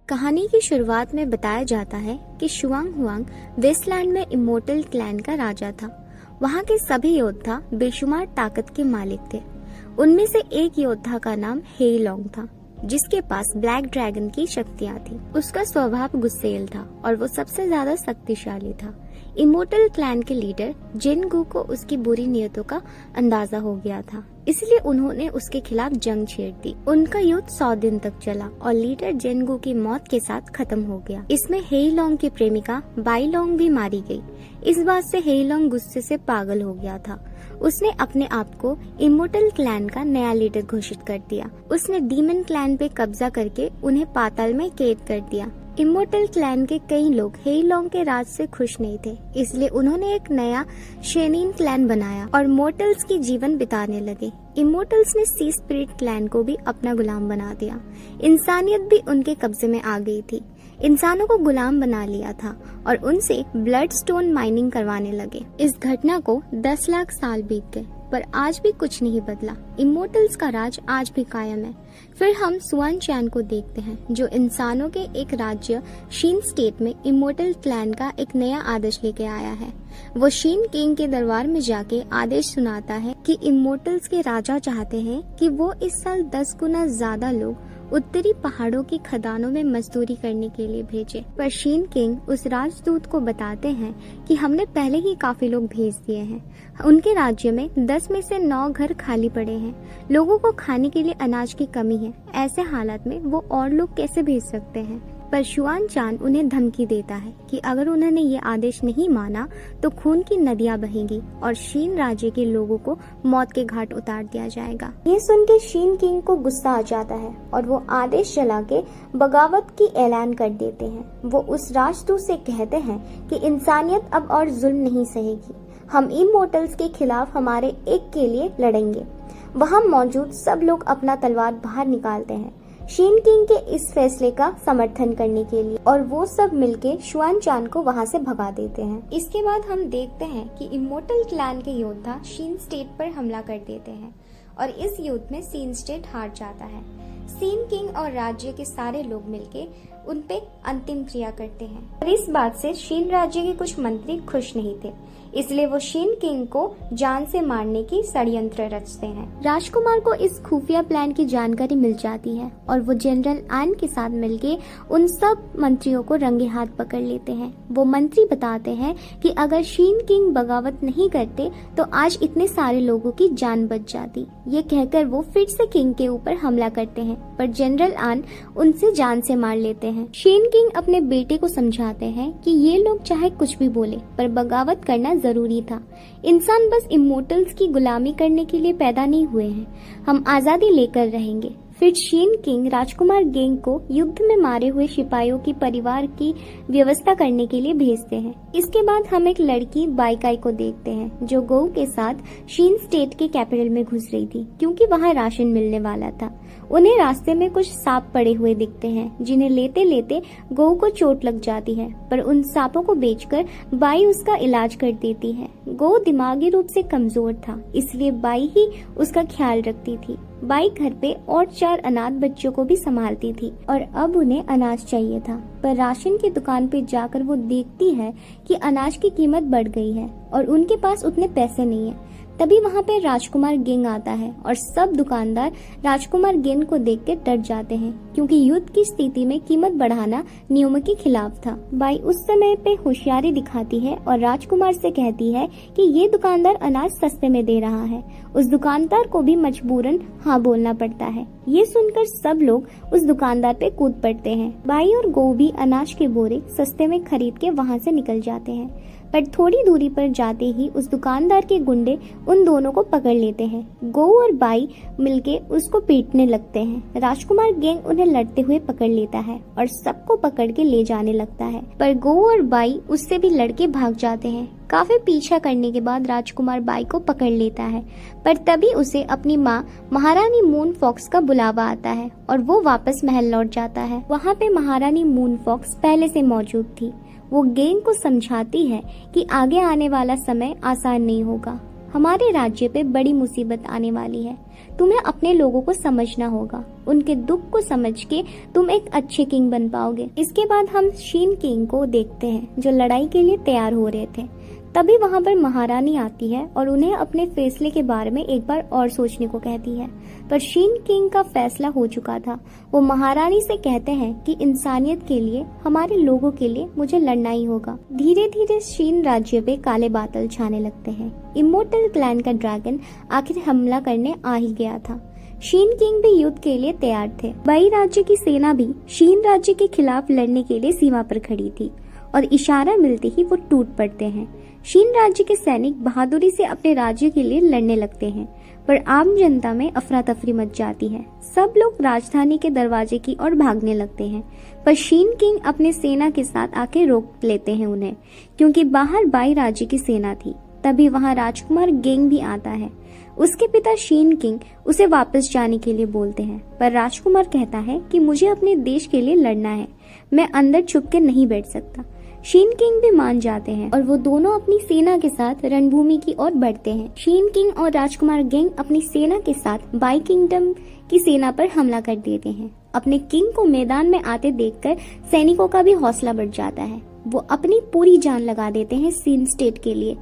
कहानी की शुरुआत में बताया जाता है कि शुआंग हुआंग वेस्टलैंड में इमोर्टल क्लैन का राजा था। वहाँ के सभी योद्धा बेशुमार ताकत के मालिक थे। उनमें से एक योद्धा का नाम हेई लॉन्ग था, जिसके पास ब्लैक ड्रैगन की शक्तियाँ थी। उसका स्वभाव गुस्सेल था और वो सबसे ज्यादा शक्तिशाली था। इमोर्टल क्लैन के लीडर जिनगू को उसकी बुरी नियतों का अंदाजा हो गया था, इसलिए उन्होंने उसके खिलाफ जंग छेड़ दी। उनका युद्ध 100 दिन तक चला और लीडर जिनगू की मौत के साथ खत्म हो गया। इसमें हेई लॉन्ग की प्रेमिका बाई लॉन्ग भी मारी गई। इस बात से हेई लॉन्ग गुस्से से पागल हो गया था। उसने अपने आप को इमोर्टल क्लैन का नया लीडर घोषित कर दिया। उसने डीमन क्लैन पे कब्जा करके उन्हें पाताल में कैद कर दिया। इमोर्टल क्लैन के कई लोग हेई लॉन्ग के राज से खुश नहीं थे, इसलिए उन्होंने एक नया शेनिन क्लैन बनाया और मोर्टल्स की जीवन बिताने लगे। इमोर्टल्स ने सी स्पिरिट क्लैन को भी अपना गुलाम बना दिया। इंसानियत भी उनके कब्जे में आ गई थी। इंसानों को गुलाम बना लिया था और उनसे ब्लड स्टोन माइनिंग करवाने लगे। इस घटना को 10 लाख साल बीत गए, पर आज भी कुछ नहीं बदला। इमोर्टल्स का राज आज भी कायम है। फिर हम सुआन चैन को देखते हैं, जो इंसानों के एक राज्य शीन स्टेट में इमोर्टल क्लैन का एक नया आदेश लेके आया है। वो शीन किंग के दरबार में जाके आदेश सुनाता है कि इमोर्टल्स के राजा चाहते हैं कि वो इस साल 10 गुना ज्यादा लोग उत्तरी पहाड़ों की खदानों में मजदूरी करने के लिए भेजे। पर शीन किंग उस राजदूत को बताते हैं कि हमने पहले ही काफी लोग भेज दिए हैं। उनके राज्य में 10 में से 9 घर खाली पड़े हैं। लोगों को खाने के लिए अनाज की कमी है। ऐसे हालात में वो और लोग कैसे भेज सकते हैं? पर शुआन चान उन्हें धमकी देता है कि अगर उन्होंने ये आदेश नहीं माना तो खून की नदियां बहेंगी और शीन राज्य के लोगों को मौत के घाट उतार दिया जाएगा। ये सुन के शीन किंग को गुस्सा आ जाता है और वो आदेश चला के बगावत की ऐलान कर देते हैं। वो उस राजदूत से कहते हैं कि इंसानियत अब और जुल्म नहीं सहेगी। हम इमोर्टल्स के खिलाफ हमारे एक के लिए लड़ेंगे। वहाँ मौजूद सब लोग अपना तलवार बाहर निकालते हैं शीन किंग के इस फैसले का समर्थन करने के लिए, और वो सब मिलके शुआन चान को वहाँ से भगा देते हैं। इसके बाद हम देखते हैं कि इमोर्टल क्लैन के योद्धा शीन स्टेट पर हमला कर देते हैं और इस युद्ध में शीन स्टेट हार जाता है। शीन किंग और राज्य के सारे लोग मिलके उन पे अंतिम क्रिया करते हैं। और इस बात से शीन राज्य के कुछ मंत्री खुश नहीं थे, इसलिए वो शीन किंग को जान से मारने की षड्यंत्र रचते हैं। राजकुमार को इस खुफिया प्लान की जानकारी मिल जाती है और वो जनरल आन के साथ मिलके उन सब मंत्रियों को रंगे हाथ पकड़ लेते हैं। वो मंत्री बताते हैं कि अगर शीन किंग बगावत नहीं करते तो आज इतने सारे लोगों की जान बच जाती। ये कहकर वो फिर से किंग के ऊपर हमला करते हैं, पर जनरल आन उनसे जान से मार लेते हैं। शीन किंग अपने बेटे को समझाते हैं कि ये लोग चाहे कुछ भी बोले, पर बगावत करना जरूरी था। इंसान बस इमोर्टल्स की गुलामी करने के लिए पैदा नहीं हुए हैं। हम आजादी लेकर रहेंगे। फिर शीन किंग राजकुमार गेंग को युद्ध में मारे हुए सिपाहियों की परिवार की व्यवस्था करने के लिए भेजते हैं। इसके बाद हम एक लड़की बाइकाई को देखते हैं, जो गौ के साथ शीन स्टेट के कैपिटल में घुस रही थी, क्योंकि वहाँ राशन मिलने वाला था। उन्हें रास्ते में कुछ सांप पड़े हुए दिखते हैं, जिन्हें लेते लेते गौ को चोट लग जाती है, पर उन सांपों को बेचकर बाई उसका इलाज कर देती है। गौ दिमागी रूप से कमजोर था, इसलिए बाई ही उसका ख्याल रखती थी। बाई घर पे और 4 अनाथ बच्चों को भी संभालती थी और अब उन्हें अनाज चाहिए था। पर राशन की दुकान पे जाकर वो देखती है कि अनाज की कीमत बढ़ गई है और उनके पास उतने पैसे नहीं है। तभी वहाँ पे राजकुमार गेंग आता है और सब दुकानदार राजकुमार गेंग को देख के डर जाते हैं, क्योंकि युद्ध की स्थिति में कीमत बढ़ाना नियमों के खिलाफ था। बाई उस समय पे होशियारी दिखाती है और राजकुमार से कहती है कि ये दुकानदार अनाज सस्ते में दे रहा है। उस दुकानदार को भी मजबूरन हाँ बोलना पड़ता है। ये सुनकर सब लोग उस दुकानदार पे कूद पड़ते हैं। बाई और गौ भी अनाज के बोरे सस्ते में खरीद के वहाँ से निकल जाते हैं, पर थोड़ी दूरी पर जाते ही उस दुकानदार के गुंडे उन दोनों को पकड़ लेते हैं। गौ और बाई मिलके उसको पीटने लगते हैं। राजकुमार गेंग उन्हें लड़ते हुए पकड़ लेता है और सबको पकड़ के ले जाने लगता है, पर गौ और बाई उससे भी लड़के भाग जाते हैं। काफी पीछा करने के बाद राजकुमार बाई को पकड़ लेता है, पर तभी उसे अपनी माँ महारानी मून फॉक्स का बुलावा आता है और वो वापस महल लौट जाता है। वहाँ पे महारानी मून फॉक्स पहले से मौजूद थी। वो गेंग को समझाती है कि आगे आने वाला समय आसान नहीं होगा। हमारे राज्य पे बड़ी मुसीबत आने वाली है। तुम्हें अपने लोगों को समझना होगा, उनके दुख को समझ के तुम एक अच्छे किंग बन पाओगे। इसके बाद हम शीन किंग को देखते हैं जो लड़ाई के लिए तैयार हो रहे थे। तभी वहाँ पर महारानी आती है और उन्हें अपने फैसले के बारे में एक बार और सोचने को कहती है। पर शीन किंग का फैसला हो चुका था। वो महारानी से कहते हैं कि इंसानियत के लिए, हमारे लोगों के लिए मुझे लड़ना ही होगा। धीरे धीरे शीन राज्य पे काले बादल छाने लगते हैं। इमोर्टल क्लैन का ड्रैगन आखिर हमला करने आ ही गया था। शीन किंग भी युद्ध के लिए तैयार थे। बाई राज्य की सेना भी शीन राज्य के खिलाफ लड़ने के लिए सीमा पर खड़ी थी और इशारा मिलते ही वो टूट पड़ते हैं। शीन राज्य के सैनिक बहादुरी से अपने राज्य के लिए लड़ने लगते हैं, पर आम जनता में अफरा तफरी मच जाती है। सब लोग राजधानी के दरवाजे की ओर भागने लगते हैं, पर शीन किंग अपने सेना के साथ आके रोक लेते हैं उन्हें, क्योंकि बाहर बाई राज्य की सेना थी। तभी वहाँ राजकुमार गेंग भी आता है। उसके पिता शीन किंग उसे वापस जाने के लिए बोलते हैं, पर राजकुमार कहता है कि मुझे अपने देश के लिए लड़ना है, मैं अंदर छुप के नहीं बैठ सकता। शीन किंग भी मान जाते हैं और वो दोनों अपनी सेना के साथ रणभूमि की ओर बढ़ते हैं। शीन किंग और राजकुमार गेंग अपनी सेना के साथ बाई किंगडम की सेना पर हमला कर देते हैं। अपने किंग को मैदान में आते देखकर सैनिकों का भी हौसला बढ़ जाता है। वो अपनी पूरी जान लगा देते हैं शीन स्टेट के लिए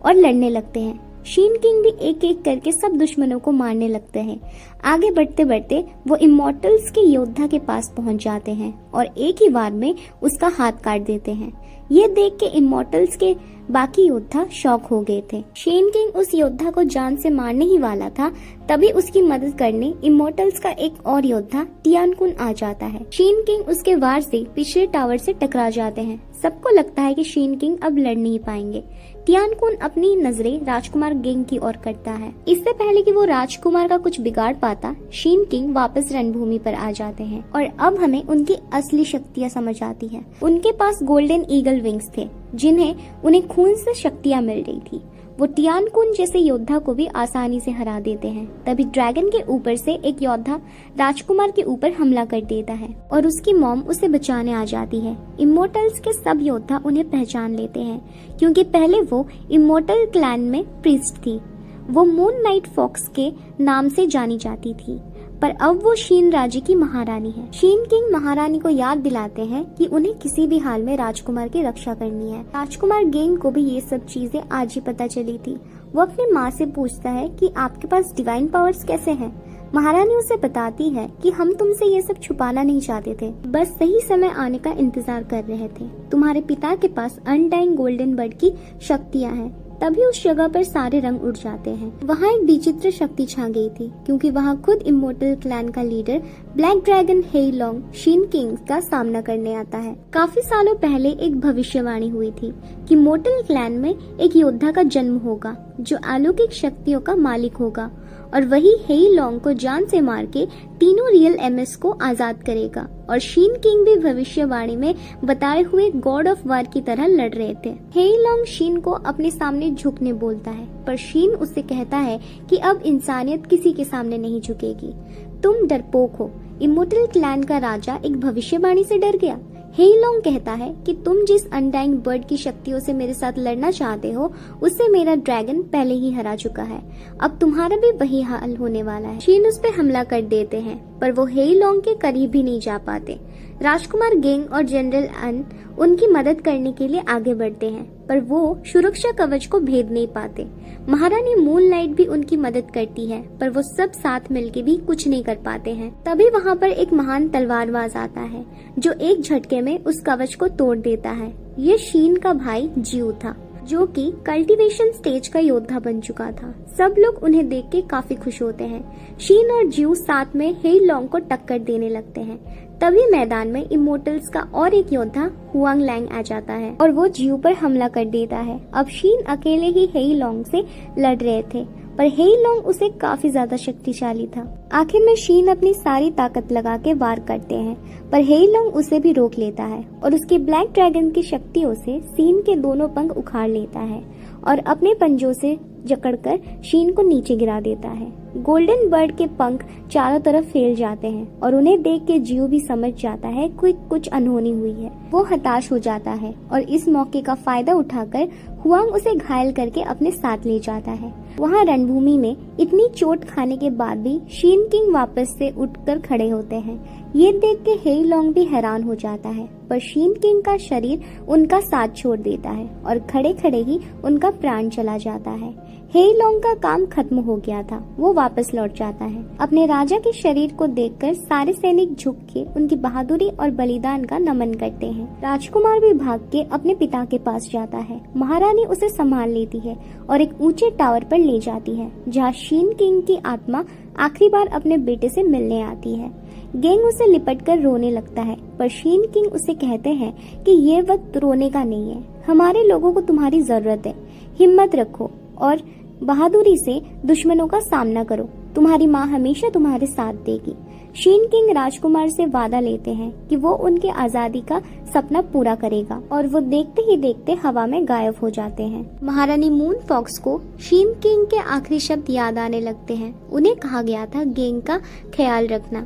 और लड़ने लगते हैं। शीन किंग भी एक एक करके सब दुश्मनों को मारने लगते हैं। आगे बढ़ते बढ़ते वो इमोर्टल्स के योद्धा के पास पहुंच जाते हैं और एक ही बार में उसका हाथ काट देते हैं। ये देख के इमोर्टल्स के बाकी योद्धा शॉक हो गए थे। शीन किंग उस योद्धा को जान से मारने ही वाला था, तभी उसकी मदद करने इमोर्टल्स का एक और योद्धा टियान कुन आ जाता है। शीन किंग उसके वार से पिछले टावर से टकरा जाते हैं। सबको लगता है कि शीन किंग अब लड़ नहीं पाएंगे। टियान कुन अपनी नजरें राजकुमार गेंग की ओर करता है। इससे पहले कि वो राजकुमार का कुछ बिगाड़ पाता, शीन किंग वापस रणभूमि पर आ जाते हैं और अब हमें उनकी असली शक्तियाँ समझ आती हैं। उनके पास गोल्डन ईगल विंग्स थे, जिन्हें उन्हें खून से शक्तियाँ मिल रही थी। वो टियान कुन जैसे योद्धा को भी आसानी से हरा देते हैं। तभी ड्रैगन के ऊपर से एक योद्धा राजकुमार के ऊपर हमला कर देता है और उसकी मॉम उसे बचाने आ जाती है। इमोर्टल्स के सब योद्धा उन्हें पहचान लेते हैं, क्योंकि पहले वो इमोर्टल क्लैन में प्रीस्ट थी। वो मून नाइट फॉक्स के नाम से जानी जाती थी, पर अब वो शीन राज्य की महारानी है। शीन किंग महारानी को याद दिलाते हैं कि उन्हें किसी भी हाल में राजकुमार की रक्षा करनी है। राजकुमार गेंग को भी ये सब चीजें आज ही पता चली थी। वो अपनी माँ से पूछता है कि आपके पास डिवाइन पावर्स कैसे हैं? महारानी उसे बताती है कि हम तुमसे ये सब छुपाना नहीं चाहते थे, बस सही समय आने का इंतजार कर रहे थे। तुम्हारे पिता के पास अनडाइंग गोल्डन बर्ड की शक्तियाँ हैं। तभी उस जगह पर सारे रंग उड़ जाते हैं। वहाँ एक विचित्र शक्ति छा गई थी, क्योंकि वहाँ खुद इमोर्टल क्लैन का लीडर ब्लैक ड्रैगन हेई लॉन्ग शीन किंग का सामना करने आता है। काफी सालों पहले एक भविष्यवाणी हुई थी कि मोर्टल क्लैन में एक योद्धा का जन्म होगा जो अलौकिक शक्तियों का मालिक होगा, और वही हेई लॉन्ग को जान से मार के तीनों रियल एमएस को आजाद करेगा। और शीन किंग भी भविष्यवाणी में बताए हुए गॉड ऑफ वार की तरह लड़ रहे थे। हेई लॉन्ग शीन को अपने सामने झुकने बोलता है, पर शीन उससे कहता है कि अब इंसानियत किसी के सामने नहीं झुकेगी। तुम डरपोक हो। इमोर्टल क्लैन का राजा एक भविष्यवाणी से डर गया। हेई लॉन्ग कहता है कि तुम जिस अनडाइंग बर्ड की शक्तियों से मेरे साथ लड़ना चाहते हो, उससे मेरा ड्रैगन पहले ही हरा चुका है। अब तुम्हारा भी वही हाल होने वाला है। शीन उस पर हमला कर देते हैं, पर वो हेई लॉन्ग के करीब भी नहीं जा पाते। राजकुमार गेंग और जनरल अन उनकी मदद करने के लिए आगे बढ़ते हैं, पर वो सुरक्षा कवच को भेद नहीं पाते। महारानी मूनलाइट भी उनकी मदद करती है, पर वो सब साथ मिलके भी कुछ नहीं कर पाते हैं। तभी वहाँ पर एक महान तलवारबाज आता है जो एक झटके में उस कवच को तोड़ देता है। ये शीन का भाई जियो था, जो कि कल्टीवेशन स्टेज का योद्धा बन चुका था। सब लोग उन्हें देख के काफी खुश होते हैं। शीन और जियो साथ में हेई लॉन्ग को टक्कर देने लगते हैं। तभी मैदान में इमोर्टल्स का और एक योद्धा हुआंग लैंग आ जाता है और वो जियो पर हमला कर देता है। अब शीन अकेले ही हेई लॉन्ग से लड़ रहे थे, पर हेई लॉन्ग उसे काफी ज्यादा शक्तिशाली था। आखिर में शीन अपनी सारी ताकत लगा के वार करते हैं, पर हेईलोंग उसे भी रोक लेता है और उसके ब्लैक ड्रैगन की शक्तियों से शीन के दोनों पंख उखाड़ लेता है और अपने पंजों से जकड़कर शीन को नीचे गिरा देता है। गोल्डन बर्ड के पंख चारों तरफ फैल जाते हैं और उन्हें देख के जियो भी समझ जाता है कि कुछ अनहोनी हुई है। वो हताश हो जाता है और इस मौके का फायदा उठाकर हुआंग उसे घायल करके अपने साथ ले जाता है। वहाँ रणभूमि में इतनी चोट खाने के बाद भी शीन किंग वापस से उठकर खड़े होते हैं। ये देख के हेईलोंग भी हैरान हो जाता है, पर शीन किंग का शरीर उनका साथ छोड़ देता है और खड़े खड़े ही उनका प्राण चला जाता है। हेईलोंग का काम खत्म हो गया था, वो वापस लौट जाता है। अपने राजा के शरीर को देखकर सारे सैनिक झुक के उनकी बहादुरी और बलिदान का नमन करते हैं। राजकुमार भी भाग के अपने पिता के पास जाता है। महारानी उसे संभाल लेती है और एक ऊंचे टावर पर ले जाती है, जहाँ शीन किंग की आत्मा आखिरी बार अपने बेटे से मिलने आती है। गेंग उसे लिपटकर रोने लगता है, पर शीन किंग उसे कहते हैं कि ये वक्त रोने का नहीं है, हमारे लोगों को तुम्हारी जरूरत है, हिम्मत रखो और बहादुरी से दुश्मनों का सामना करो, तुम्हारी माँ हमेशा तुम्हारे साथ देगी। शीन किंग राजकुमार से वादा लेते हैं कि वो उनके आजादी का सपना पूरा करेगा और वो देखते ही देखते हवा में गायब हो जाते हैं। महारानी मून फॉक्स को शीन किंग के आखिरी शब्द याद आने लगते हैं। उन्हें कहा गया था गेंग का ख्याल रखना।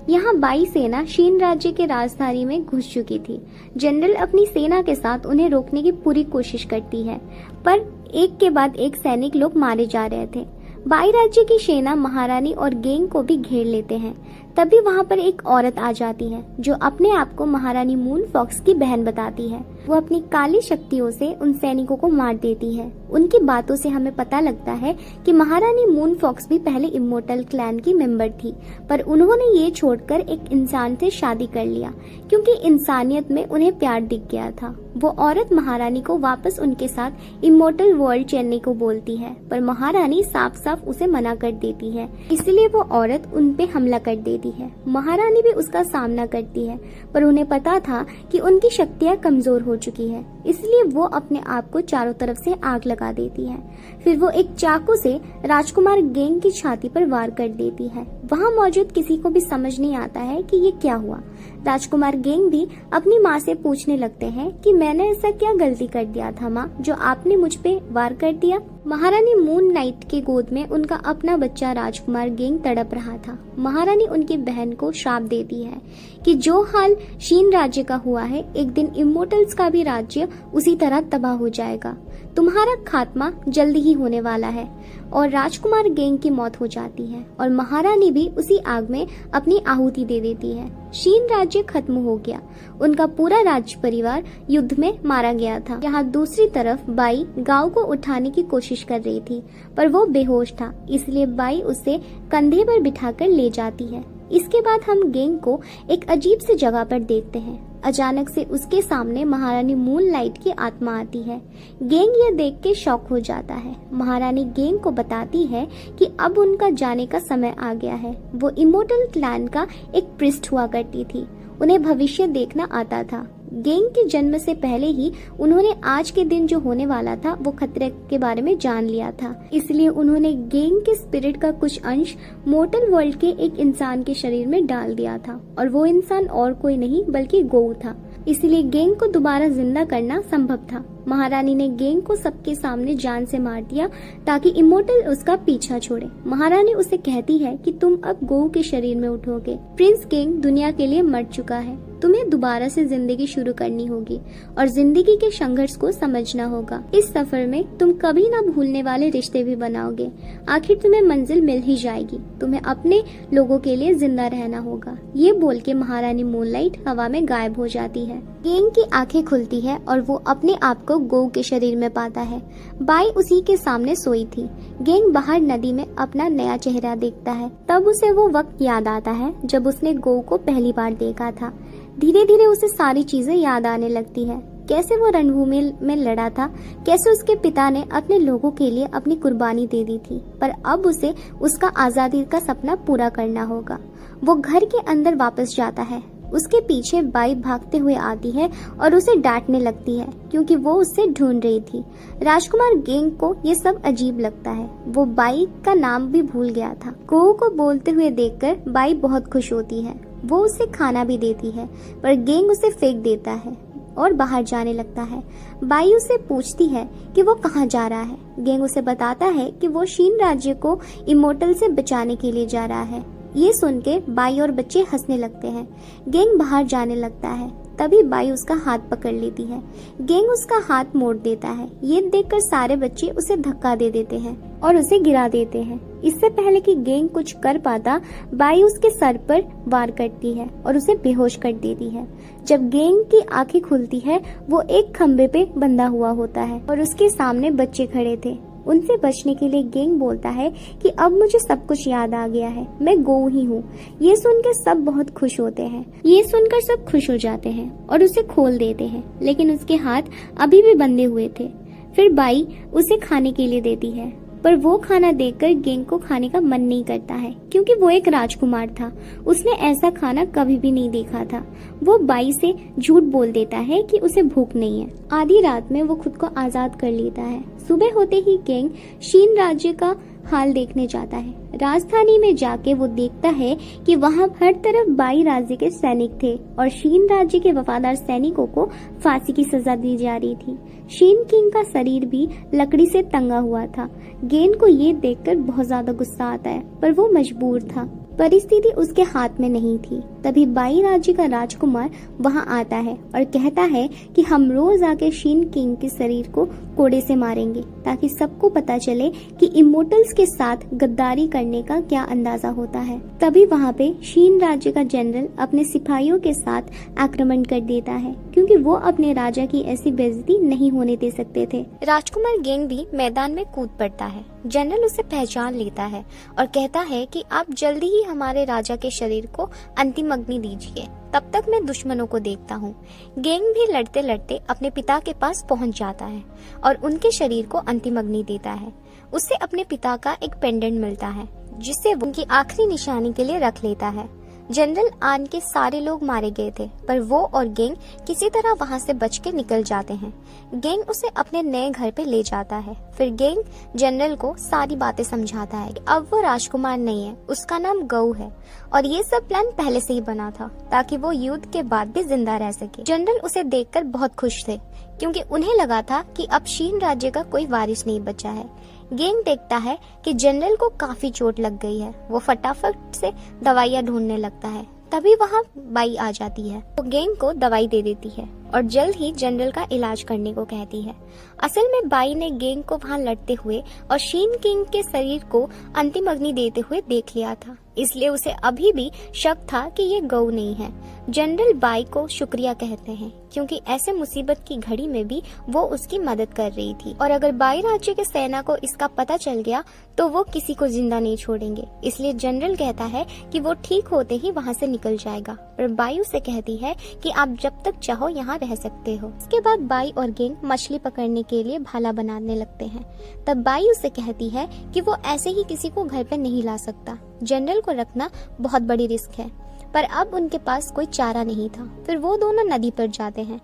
यहाँ बाई सेना शीन राज्य के राजधानी में घुस चुकी थी। जनरल अपनी सेना के साथ उन्हें रोकने की पूरी कोशिश करती है, पर एक के बाद एक सैनिक लोग मारे जा रहे थे। बाई राज्य की सेना महारानी और गेंग को भी घेर लेते हैं। तभी वहाँ पर एक औरत आ जाती है जो अपने आप को महारानी मून फॉक्स की बहन बताती है। वो अपनी काली शक्तियों से उन सैनिकों को मार देती है। उनकी बातों से हमें पता लगता है कि महारानी मून फॉक्स भी पहले इमोर्टल क्लैन की मेंबर थी, पर उन्होंने ये छोड़कर एक इंसान से शादी कर लिया क्योंकि इंसानियत में उन्हें प्यार दिख गया था। वो औरत महारानी को वापस उनके साथ इमोर्टल वर्ल्ड चलने को बोलती है, पर महारानी साफ साफ उसे मना कर देती है। इसलिए वो औरत उन पे हमला कर देती है। महारानी भी उसका सामना करती है, पर उन्हें पता था कि उनकी शक्तियाँ कमजोर हो चुकी है, इसलिए वो अपने आप को चारों तरफ से आग लगा देती है। फिर वो एक चाकू से राजकुमार गेंग की छाती पर वार कर देती है। वहाँ मौजूद किसी को भी समझ नहीं आता है कि ये क्या हुआ। राजकुमार गेंग भी अपनी माँ से पूछने लगते हैं कि मैंने ऐसा क्या गलती कर दिया था माँ, जो आपने मुझ पे वार कर दिया। महारानी मून नाइट के गोद में उनका अपना बच्चा राजकुमार गेंग तड़प रहा था। महारानी उनकी बहन को श्राप देती है कि जो हाल शीन राज्य का हुआ है, एक दिन इमोर्टल्स का भी राज्य उसी तरह तबाह हो जाएगा। तुम्हारा खात्मा जल्दी ही होने वाला है। और राजकुमार गेंग की मौत हो जाती है और महारानी भी उसी आग में अपनी आहुति दे देती है। शीन राज्य खत्म हो गया। उनका पूरा राज्य परिवार युद्ध में मारा गया था। यहाँ दूसरी तरफ बाई गांव को उठाने की कोशिश कर रही थी, पर वो बेहोश था, इसलिए बाई उसे कंधे पर बिठाकर ले जाती है। इसके बाद हम गेंग को एक अजीब सी जगह पर देखते हैं। अचानक से उसके सामने महारानी मून लाइट की आत्मा आती है। गेंग ये देख के शॉक हो जाता है। महारानी गेंग को बताती है कि अब उनका जाने का समय आ गया है। वो इमोर्टल क्लैन का एक प्रिस्ट हुआ करती थी, उन्हें भविष्य देखना आता था। गेंग के जन्म से पहले ही उन्होंने आज के दिन जो होने वाला था वो खतरे के बारे में जान लिया था, इसलिए उन्होंने गेंग के स्पिरिट का कुछ अंश मोर्टल वर्ल्ड के एक इंसान के शरीर में डाल दिया था, और वो इंसान और कोई नहीं बल्कि गौ था। इसलिए गेंग को दोबारा जिंदा करना संभव था। महारानी ने गेंग को सबके सामने जान से मार दिया ताकि इमोर्टल उसका पीछा छोड़े। महारानी उसे कहती है कि तुम अब गौ के शरीर में उठोगे। प्रिंस गेंग दुनिया के लिए मर चुका है, तुम्हें दोबारा से जिंदगी शुरू करनी होगी और जिंदगी के संघर्ष को समझना होगा। इस सफर में तुम कभी ना भूलने वाले रिश्ते भी बनाओगे। आखिर तुम्हें मंजिल मिल ही जाएगी। तुम्हें अपने लोगों के लिए जिंदा रहना होगा। ये बोल के महारानी मूनलाइट हवा में गायब हो जाती है। गेंग की आंखें खुलती है और वो अपने आप को गौ के शरीर में पाता है। बाई उसी के सामने सोई थी। गेंग बाहर नदी में अपना नया चेहरा देखता है। तब उसे वो वक्त याद आता है जब उसने गौ को पहली बार देखा था। धीरे धीरे उसे सारी चीजें याद आने लगती है, कैसे वो रणभूमि में लड़ा था, कैसे उसके पिता ने अपने लोगों के लिए अपनी कुर्बानी दे दी थी, पर अब उसे उसका आजादी का सपना पूरा करना होगा। वो घर के अंदर वापस जाता है। उसके पीछे बाई भागते हुए आती है और उसे डांटने लगती है क्योंकि वो उससे ढूंढ रही थी। राजकुमार गेंग को ये सब अजीब लगता है। वो बाई का नाम भी भूल गया था। गऊ को बोलते हुए देखकर बाई बहुत खुश होती है। वो उसे खाना भी देती है, पर गेंग उसे फेंक देता है और बाहर जाने लगता है। बाई उसे पूछती है कि वो कहाँ जा रहा है। गेंग उसे बताता है कि वो शीन राज्य को इमोर्टल से बचाने के लिए जा रहा है। ये सुन के बाई और बच्चे हंसने लगते हैं। गेंग बाहर जाने लगता है। तभी बाई उसका हाथ पकड़ लेती है। गेंग उसका हाथ मोड़ देता है। ये देखकर सारे बच्चे उसे धक्का दे देते हैं और उसे गिरा देते हैं। इससे पहले कि गेंग कुछ कर पाता, बाई उसके सर पर वार करती है और उसे बेहोश कर देती है। जब गेंग की आंखें खुलती है, वो एक खंबे पे बंधा हुआ होता है और उसके सामने बच्चे खड़े थे। उनसे बचने के लिए गेंग बोलता है कि अब मुझे सब कुछ याद आ गया है, मैं गऊ ही हूँ। ये सुनकर सब बहुत खुश होते हैं। ये सुनकर सब खुश हो जाते हैं और उसे खोल देते हैं, लेकिन उसके हाथ अभी भी बंधे हुए थे। फिर बाई उसे खाने के लिए देती है, पर वो खाना देखकर गेंग को खाने का मन नहीं करता है क्योंकि वो एक राजकुमार था। उसने ऐसा खाना कभी भी नहीं देखा था। वो बाई से झूठ बोल देता है कि उसे भूख नहीं है। आधी रात में वो खुद को आजाद कर लेता है। सुबह होते ही गेंग शीन राज्य का हाल देखने जाता है। राजधानी में जाके वो देखता है कि वहाँ हर तरफ बाई राज्य के सैनिक थे और शीन राज्य के वफादार सैनिकों को फांसी की सजा दी जा रही थी। शीन किंग का शरीर भी लकड़ी से टंगा हुआ था। गेंग को ये देखकर बहुत ज्यादा गुस्सा आता है, पर वो मजबूर था। परिस्थिति उसके हाथ में नहीं थी। तभी बाई राज्य का राजकुमार वहाँ आता है और कहता है कि हम रोज आके शीन किंग के शरीर को कोड़े से मारेंगे ताकि सबको पता चले कि इमोर्टल्स के साथ गद्दारी करने का क्या अंदाजा होता है। तभी वहाँ पे शीन राज्य का जनरल अपने सिपाहियों के साथ आक्रमण कर देता है क्योंकि वो अपने राजा की ऐसी बेइज्जती नहीं होने दे सकते थे। राजकुमार गेंग भी मैदान में कूद पड़ता है। जनरल उसे पहचान लेता है और कहता है कि आप जल्दी ही हमारे राजा के शरीर को अंतिम अग्नि दीजिए, तब तक मैं दुश्मनों को देखता हूँ। गेंग भी लड़ते लड़ते अपने पिता के पास पहुँच जाता है और उनके शरीर को अंतिम अग्नि देता है। उसे अपने पिता का एक पेंडेंट मिलता है जिसे वो उनकी आखिरी निशानी के लिए रख लेता है। जनरल आन के सारे लोग मारे गए थे, पर वो और गेंग किसी तरह वहाँ से बच के निकल जाते हैं। गेंग उसे अपने नए घर पे ले जाता है। फिर गेंग जनरल को सारी बातें समझाता है कि अब वो राजकुमार नहीं है, उसका नाम गऊ है और ये सब प्लान पहले से ही बना था ताकि वो युद्ध के बाद भी जिंदा रह सके। जनरल उसे देखकर बहुत खुश थे क्योंकि उन्हें लगा था कि अब शीन राज्य का कोई वारिस नहीं बचा है। गेंग देखता है कि जनरल को काफी चोट लग गई है। वो फटाफट से दवाइयाँ ढूंढने लगता है। तभी वहाँ बाई आ जाती है। वो गेंग को दवाई दे देती है और जल्द ही जनरल का इलाज करने को कहती है। असल में बाई ने गेंग को वहाँ लड़ते हुए और शीन किंग के शरीर को अंतिम अग्नि देते हुए देख लिया था, इसलिए उसे अभी भी शक था कि ये गऊ नहीं है। जनरल बाई को शुक्रिया कहते हैं क्योंकि ऐसे मुसीबत की घड़ी में भी वो उसकी मदद कर रही थी और अगर बाई राज्य के सेना को इसका पता चल गया तो वो किसी को जिंदा नहीं छोड़ेंगे। इसलिए जनरल कहता है कि वो ठीक होते ही वहाँ से निकल जाएगा, पर बाई उसे कहती है कि आप जब तक चाहो यहाँ रह सकते हो। इसके बाद बाई और गेंग मछली पकड़ने के लिए भाला बनाने लगते हैं। तब बाई उसे कहती है कि वो ऐसे ही किसी को घर पे नहीं ला सकता, जनरल को रखना बहुत बड़ी रिस्क है। पर अब उनके पास कोई चारा नहीं था। फिर वो दोनों नदी पर जाते हैं।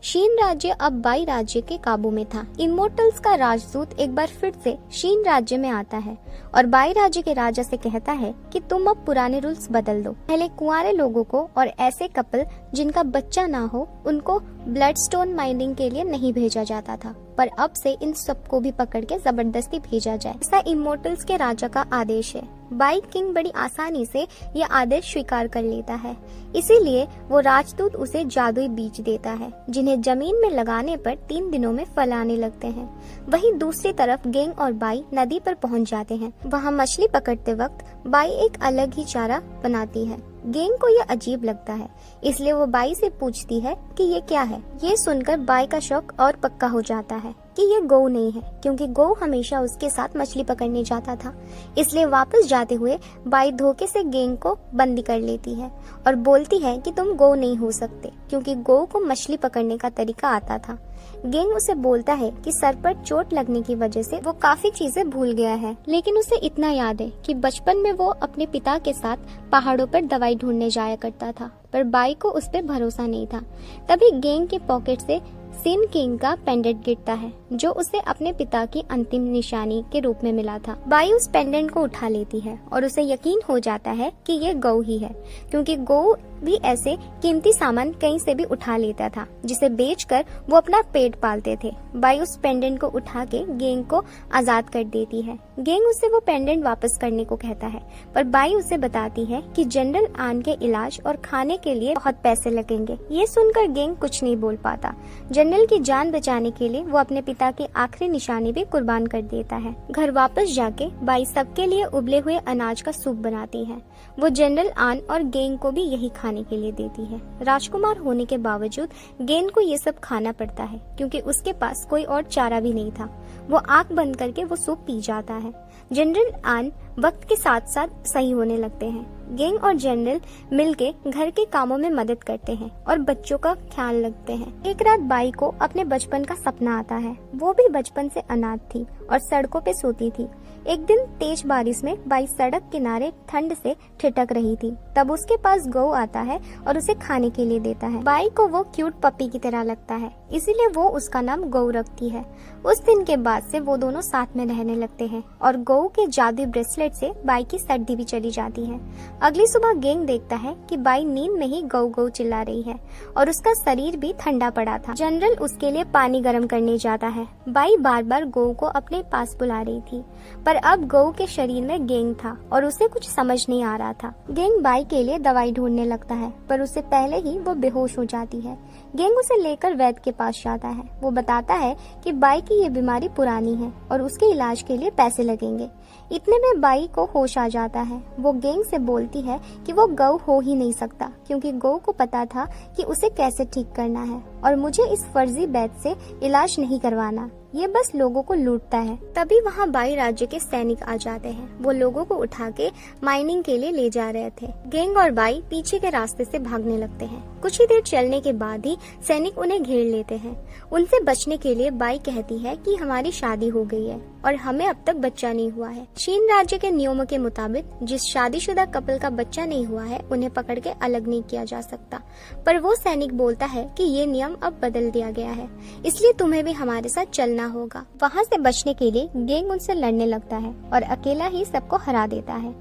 शीन राज्य अब बाई राज्य के काबू में था। इमोर्टल्स का राजदूत एक बार फिर से शीन राज्य में आता है और बाई राज्य के राजा से कहता है कि तुम अब पुराने रूल्स बदल दो। पहले कुंवारे लोगों को और ऐसे कपल जिनका बच्चा ना हो उनको ब्लडस्टोन माइनिंग के लिए नहीं भेजा जाता था, पर अब से इन सबको भी पकड़ के जबरदस्ती भेजा जाए, ऐसा इमोर्टल्स के राजा का आदेश है। बाई किंग बड़ी आसानी से यह आदेश स्वीकार कर लेता है, इसीलिए वो राजदूत उसे जादुई बीज देता है जिन्हें जमीन में लगाने पर 3 दिनों में फल आने लगते हैं। वहीं दूसरी तरफ गेंग और बाई नदी पर पहुंच जाते हैं। वहां मछली पकड़ते वक्त बाई एक अलग ही चारा बनाती है। गेंग को यह अजीब लगता है, इसलिए वो बाई से पूछती है कि ये क्या है। ये सुनकर बाई का शक और पक्का हो जाता है कि ये गऊ नहीं है, क्योंकि गऊ हमेशा उसके साथ मछली पकड़ने जाता था। इसलिए वापस जाते हुए बाई धोखे से गेंग को बंदी कर लेती है और बोलती है कि तुम गऊ नहीं हो सकते, क्योंकि गऊ को मछली पकड़ने का तरीका आता था। गेंग उसे बोलता है कि सर पर चोट लगने की वजह से वो काफी चीजें भूल गया है, लेकिन उसे इतना याद है कि बचपन में वो अपने पिता के साथ पहाड़ों पर दवाई ढूंढने जाया करता था। पर बाई को उस पर भरोसा नहीं था। तभी गेंग के पॉकेट से सिन किंग का पेंडेंट गिरता है, जो उसे अपने पिता की अंतिम निशानी के रूप में मिला था। बाई उस पेंडेंट को उठा लेती है और उसे यकीन हो जाता है कि ये गौ ही है, क्योंकि गौ भी ऐसे कीमती सामान कहीं से भी उठा लेता था, जिसे बेचकर वो अपना पेट पालते थे। बाई उस पेंडेंट को उठा के गेंग को आजाद कर देती है। गेंग उससे वो पेंडेंट वापस करने को कहता है, पर बाई उसे बताती है कि जनरल आन के इलाज और खाने के लिए बहुत पैसे लगेंगे। ये सुनकर गेंग कुछ नहीं बोल पाता। जनरल की जान बचाने के लिए वो अपने पिता की आखिरी निशानी भी कुर्बान कर देता है। घर वापस जाके बाई सबके लिए उबले हुए अनाज का सूप बनाती है। वो जनरल आन और गेंग को भी यही खाने के लिए देती है। राजकुमार होने के बावजूद गेंग को ये सब खाना पड़ता है, क्योंकि उसके पास कोई और चारा भी नहीं था। वो आंख बंद करके वो सूप पी जाता है। जनरल आन वक्त के साथ साथ सही होने लगते हैं। गेंग और जनरल मिलके घर के कामों में मदद करते हैं और बच्चों का ख्याल रखते हैं। एक रात बाई को अपने बचपन का सपना आता है। वो भी बचपन से अनाथ थी और सड़कों पे सोती थी। एक दिन तेज बारिश में बाई सड़क किनारे ठंड से ठिठक रही थी। तब उसके पास गौ आता है और उसे खाने के लिए देता है। बाई को वो क्यूट पपी की तरह लगता है, इसीलिए वो उसका नाम गौ रखती है। उस दिन के बाद से वो दोनों साथ में रहने लगते हैं और गौ के जादुई ब्रेसलेट से बाई की सर्दी भी चली जाती है। अगली सुबह गेंग देखता है कि बाई नींद में ही गौ गौ चिल्ला रही है और उसका शरीर भी ठंडा पड़ा था। जनरल उसके लिए पानी गर्म करने जाता है। बाई बार बार गौ को अपने पास बुला रही थी, पर अब गौ के शरीर में गेंग था और उसे कुछ समझ नहीं आ रहा था। गेंग बाई के लिए दवाई ढूंढने लगता है, पर उससे पहले ही वो बेहोश हो जाती है। गेंग उसे लेकर वैद्य के पास जाता है। वो बताता है कि बाई की ये बीमारी पुरानी है और उसके इलाज के लिए पैसे लगेंगे। इतने में बाई को होश आ जाता है। वो गेंग से बोलती है कि वो गौ हो ही नहीं सकता, क्योंकि गौ को पता था कि उसे कैसे ठीक करना है और मुझे इस फर्जी वैद्य से इलाज नहीं करवाना, ये बस लोगों को लूटता है। तभी वहाँ बाई राज्य के सैनिक आ जाते हैं। वो लोगों को उठा के माइनिंग के लिए ले जा रहे थे। गेंग और बाई पीछे के रास्ते से भागने लगते हैं। कुछ ही देर चलने के बाद ही सैनिक उन्हें घेर लेते हैं। उनसे बचने के लिए बाई कहती है कि हमारी शादी हो गई है और हमें अब तक बच्चा नहीं हुआ है। चीन राज्य के नियमों के मुताबिक जिस शादीशुदा कपल का बच्चा नहीं हुआ है उन्हें पकड़ के अलग नहीं किया जा सकता, पर वो सैनिक बोलता है कि ये नियम अब बदल दिया गया है, इसलिए तुम्हें भी हमारे साथ चलना होगा। वहाँ से बचने के लिए गेंग उनसे लड़ने लगता है और अकेला ही सबको हरा देता है।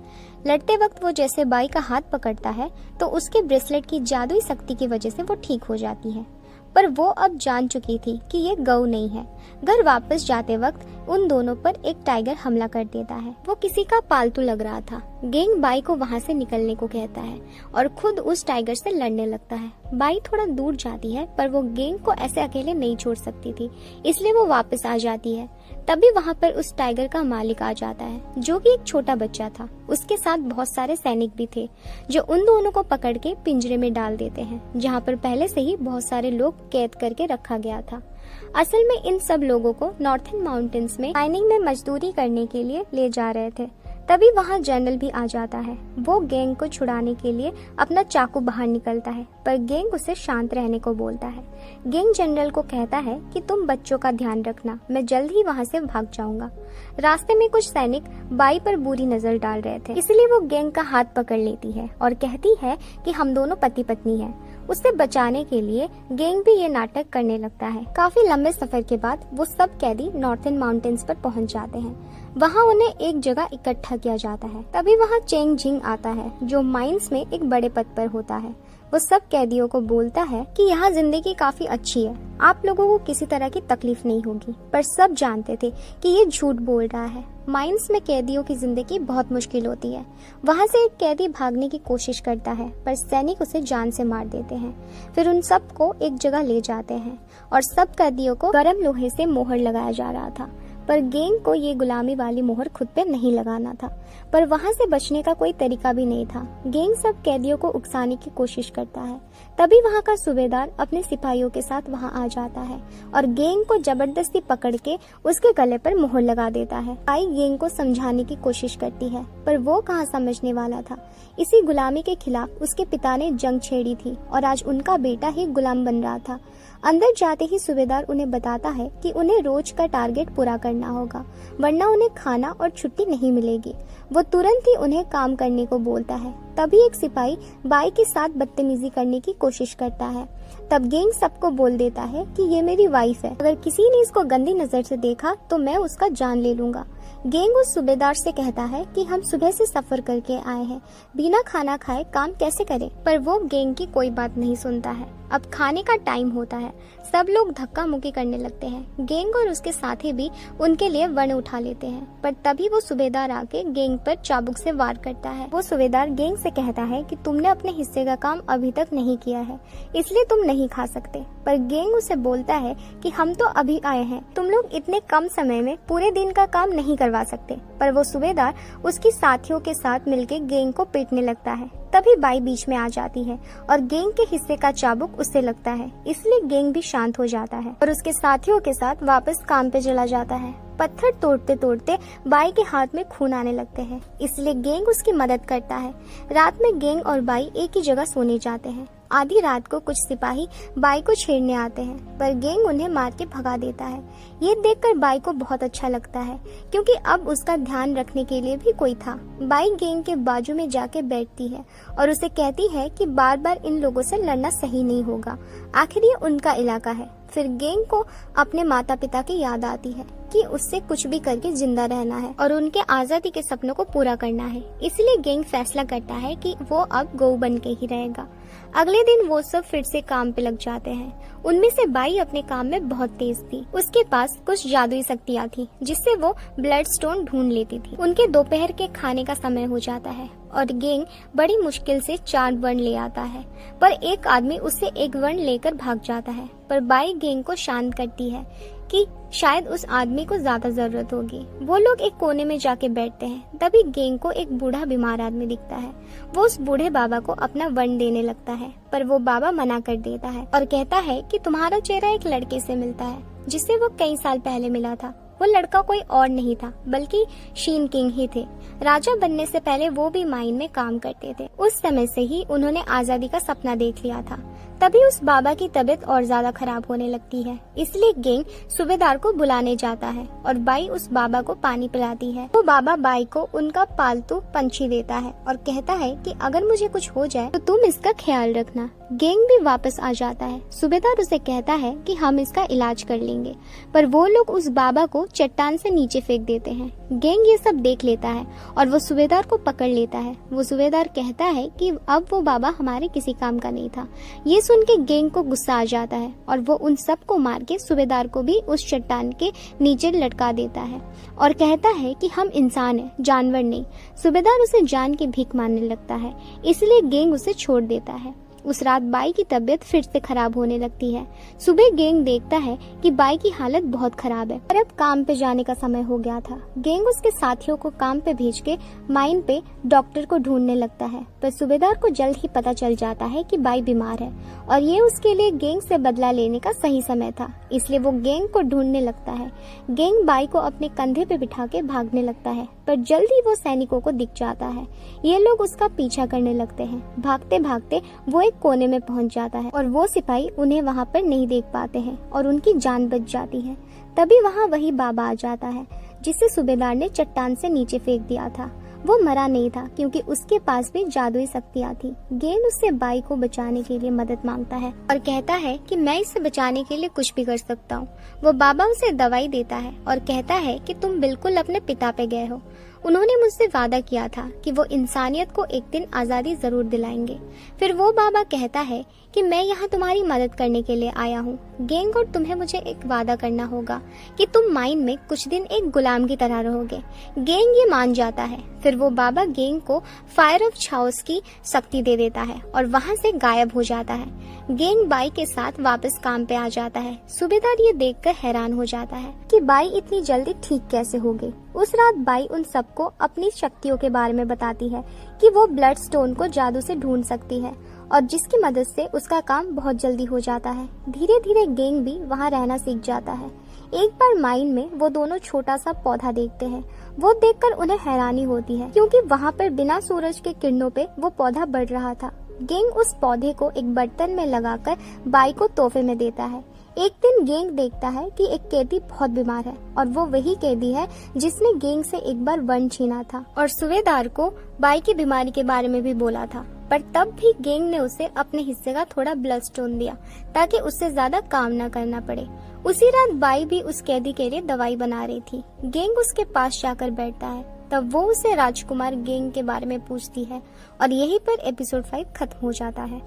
लड़ते वक्त वो जैसे बाई का हाथ पकड़ता है तो उसके ब्रेसलेट की जादुई शक्ति की वजह से वो ठीक हो जाती है, पर वो अब जान चुकी थी कि ये गौ नहीं है। घर वापस जाते वक्त उन दोनों पर एक टाइगर हमला कर देता है। वो किसी का पालतू लग रहा था। गेंग बाई को वहाँ से निकलने को कहता है और खुद उस टाइगर से लड़ने लगता है। बाई थोड़ा दूर जाती है, पर वो गेंग को ऐसे अकेले नहीं छोड़ सकती थी, इसलिए वो वापस आ जाती है। तभी वहाँ पर उस टाइगर का मालिक आ जाता है, जो कि एक छोटा बच्चा था। उसके साथ बहुत सारे सैनिक भी थे, जो उन दोनों को पकड़ के पिंजरे में डाल देते हैं, जहाँ पर पहले से ही बहुत सारे लोग कैद करके रखा गया था। असल में इन सब लोगों को नॉर्थन माउंटेन्स में माइनिंग में मजदूरी करने के लिए ले जा रहे थे। तभी वहाँ जनरल भी आ जाता है। वो गेंग को छुड़ाने के लिए अपना चाकू बाहर निकलता है, पर गेंग उसे शांत रहने को बोलता है। गेंग जनरल को कहता है कि तुम बच्चों का ध्यान रखना, मैं जल्द ही वहाँ से भाग जाऊंगा। रास्ते में कुछ सैनिक बाई पर बुरी नजर डाल रहे थे, इसलिए वो गेंग का हाथ पकड़ लेती है और कहती है कि हम दोनों पति पत्नी हैं। उसे बचाने के लिए गेंग भी ये नाटक करने लगता है। काफी लंबे सफर के बाद वो सब कैदी नॉर्थन माउंटेन्स पर पहुंच जाते हैं। वहाँ उन्हें एक जगह इकट्ठा किया जाता है। तभी वहाँ चेंग जिंग आता है, जो माइंस में एक बड़े पद पर होता है। वो सब कैदियों को बोलता है कि यहाँ जिंदगी काफी अच्छी है, आप लोगों को किसी तरह की तकलीफ नहीं होगी, पर सब जानते थे कि ये झूठ बोल रहा है। माइंस में कैदियों की जिंदगी बहुत मुश्किल होती है। वहाँ से एक कैदी भागने की कोशिश करता है, पर सैनिक उसे जान से मार देते हैं। फिर उन सबको एक जगह ले जाते हैं और सब कैदियों को गर्म लोहे से मोहर लगाया जा रहा था, पर गेंग को ये गुलामी वाली मोहर खुद पे नहीं लगाना था, पर वहाँ से बचने का कोई तरीका भी नहीं था। गेंग सब कैदियों को उकसाने की कोशिश करता है। तभी वहाँ का सूबेदार अपने सिपाहियों के साथ वहाँ आ जाता है और गेंग को जबरदस्ती पकड़ के उसके गले पर मोहर लगा देता है। बाई गेंग को समझाने की कोशिश करती है, पर वो कहाँ समझने वाला था। इसी गुलामी के खिलाफ उसके पिता ने जंग छेड़ी थी और आज उनका बेटा ही गुलाम बन रहा था। अंदर जाते ही सूबेदार उन्हें बताता है कि उन्हें रोज का टारगेट पूरा करना होगा, वरना उन्हें खाना और छुट्टी नहीं मिलेगी। वो तुरंत ही उन्हें काम करने को बोलता है। तभी एक सिपाही बाई के साथ बदतमीजी करने की कोशिश करता है। तब गैंग सबको बोल देता है कि ये मेरी वाइफ है, अगर किसी ने इसको गंदी नजर से देखा तो मैं उसका जान ले लूंगा। गैंग उस सूबेदार से कहता है कि हम सुबह से सफर करके आए हैं, बिना खाना खाए काम कैसे करें, पर वो गैंग की कोई बात नहीं सुनता है। अब खाने का टाइम होता है, सब लोग धक्का मुक्की करने लगते हैं। गैंग और उसके साथी भी उनके लिए वन उठा लेते हैं, पर तभी वो सूबेदार आके गैंग पर चाबुक से वार करता है। वो सूबेदार गैंग से कहता है कि तुमने अपने हिस्से का काम अभी तक नहीं किया है, इसलिए तुम नहीं खा सकते। पर गैंग उसे बोलता है कि हम तो अभी आए हैं, तुम लोग इतने कम समय में पूरे दिन का काम नहीं करवा सकते। पर वो सूबेदार उसकी साथियों के साथ मिलकर गैंग को पीटने लगता है। तभी बाई बीच में आ जाती है और गैंग के हिस्से का चाबुक उससे लगता है, इसलिए गैंग भी शांत हो जाता है और उसके साथियों के साथ वापस काम पे चला जाता है। पत्थर तोड़ते तोड़ते बाई के हाथ में खून आने लगते हैं, इसलिए गैंग उसकी मदद करता है। रात में गैंग और बाई एक ही जगह सोने जाते हैं। आधी रात को कुछ सिपाही बाई को छेड़ने आते हैं, पर गैंग उन्हें मार के भगा देता है। ये देखकर बाई को बहुत अच्छा लगता है, क्योंकि अब उसका ध्यान रखने के लिए भी कोई था। बाई गैंग के बाजू में जाके बैठती है और उसे कहती है कि बार बार इन लोगों से लड़ना सही नहीं होगा, आखिर ये उनका इलाका है। फिर गैंग को अपने माता पिता की याद आती है कि उससे कुछ भी करके जिंदा रहना है और उनके आजादी के सपनों को पूरा करना है। इसलिए गैंग फैसला करता है कि वो अब गौ बन के ही रहेगा। अगले दिन वो सब फिर से काम पे लग जाते हैं। उनमें से बाई अपने काम में बहुत तेज थी। उसके पास कुछ जादुई शक्तियाँ थी, जिससे वो ब्लड स्टोन ढूंढ लेती थी। उनके दोपहर के खाने का समय हो जाता है और गैंग बड़ी मुश्किल से 4 वर्ण ले आता है, पर एक आदमी उससे 1 वर्ण लेकर भाग जाता है। पर बाई गैंग को शांत करती है कि शायद उस आदमी को ज्यादा जरूरत होगी। वो लोग एक कोने में जाके बैठते हैं। तभी गैंग को एक बूढ़ा बीमार आदमी दिखता है। वो उस बूढ़े बाबा को अपना वर्ण देने लगता है, पर वो बाबा मना कर देता है और कहता है कि तुम्हारा चेहरा एक लड़के से मिलता है, जिससे वो कई साल पहले मिला था। वो लड़का कोई और नहीं था, बल्कि शीन किंग ही थे। राजा बनने से पहले वो भी माइन में काम करते थे। उस समय से ही उन्होंने आजादी का सपना देख लिया था। तभी उस बाबा की तबीयत और ज्यादा खराब होने लगती है, इसलिए गैंग सूबेदार को बुलाने जाता है और बाई उस बाबा को पानी पिलाती है। वो बाबा बाई को उनका पालतू पंछी देता है और कहता है कि अगर मुझे कुछ हो जाए तो तुम इसका ख्याल रखना। गैंग भी वापस आ जाता है। सूबेदार उसे कहता है कि हम इसका इलाज कर लेंगे, पर वो लोग उस बाबा को चट्टान से नीचे फेंक देते हैं। गैंग ये सब देख लेता है और वो सूबेदार को पकड़ लेता है। वो सूबेदार कहता है कि अब वो बाबा हमारे किसी काम का नहीं था। ये सुन के गैंग को गुस्सा आ जाता है और वो उन सब को मार के सूबेदार को भी उस चट्टान के नीचे लटका देता है और कहता है कि हम इंसान हैं, जानवर नहीं। सूबेदार उसे जान की भीख मांगने लगता है, इसलिए गैंग उसे छोड़ देता है। उस रात बाई की तबीयत फिर से खराब होने लगती है। सुबह गैंग देखता है कि बाई की हालत बहुत खराब है और अब काम पे जाने का समय हो गया था। गैंग उसके साथियों को काम पे भेज के माइन पे डॉक्टर को ढूंढने लगता है, पर सूबेदार को जल्द ही पता चल जाता है कि बाई बीमार है और ये उसके लिए गैंग से बदला लेने का सही समय था, इसलिए वो गैंग को ढूंढने लगता है। गैंग बाई को अपने कंधे पे बिठा के भागने लगता है, पर जल्द ही वो सैनिकों को दिख जाता है। ये लोग उसका पीछा करने लगते हैं। भागते भागते वो एक कोने में पहुंच जाता है और वो सिपाही उन्हें वहां पर नहीं देख पाते हैं और उनकी जान बच जाती है। तभी वहां वही बाबा आ जाता है जिसे सूबेदार ने चट्टान से नीचे फेंक दिया था। वो मरा नहीं था क्योंकि उसके पास भी जादुई शक्तियाँ थी। गैंग उससे बाई को बचाने के लिए मदद मांगता है और कहता है कि मैं इसे बचाने के लिए कुछ भी कर सकता हूँ। वो बाबा उसे दवाई देता है और कहता है कि तुम बिल्कुल अपने पिता पे गए हो। उन्होंने मुझसे वादा किया था कि वो इंसानियत को एक दिन आजादी जरूर दिलाएंगे। फिर वो बाबा कहता है कि मैं यहाँ तुम्हारी मदद करने के लिए आया हूँ। गैंग और तुम्हें मुझे एक वादा करना होगा कि तुम माइन में कुछ दिन एक गुलाम की तरह रहोगे। गैंग ये मान जाता है। फिर वो बाबा गैंग को फायर ऑफ छाउस की शक्ति दे देता है और वहाँ से गायब हो जाता है। गैंग बाई के साथ वापस काम पे आ जाता है। सूबेदार ये देखकर हैरान हो जाता है कि बाई इतनी जल्दी ठीक कैसे हो गई। उस रात बाई उन सबको अपनी शक्तियों के बारे में बताती है कि वो ब्लड स्टोन को जादू से ढूंढ सकती है और जिसकी मदद से उसका काम बहुत जल्दी हो जाता है। धीरे धीरे गैंग भी वहाँ रहना सीख जाता है। एक बार माइन में वो दोनों छोटा सा पौधा देखते हैं। वो देखकर उन्हें हैरानी होती है क्योंकि वहाँ पर बिना सूरज के किरणों पे वो पौधा बढ़ रहा था। गेंग उस पौधे को एक बर्तन में लगाकर बाई को तोहफे में देता है। एक दिन गेंग देखता है कि एक कैदी बहुत बीमार है और वो वही कैदी है जिसने गेंग से एक बार वन छीना था और सूबेदार को बाई की बीमारी के बारे में भी बोला था। पर तब भी गेंग ने उसे अपने हिस्से का थोड़ा ब्लड स्टोन दिया ताकि उससे ज्यादा काम न करना पड़े। उसी रात बाई भी उस कैदी के लिए दवाई बना रही थी। गेंग उसके पास जाकर बैठता है, तब वो उसे राजकुमार गेंग के बारे में पूछती है और यहीं पर एपिसोड 5 खत्म हो जाता है।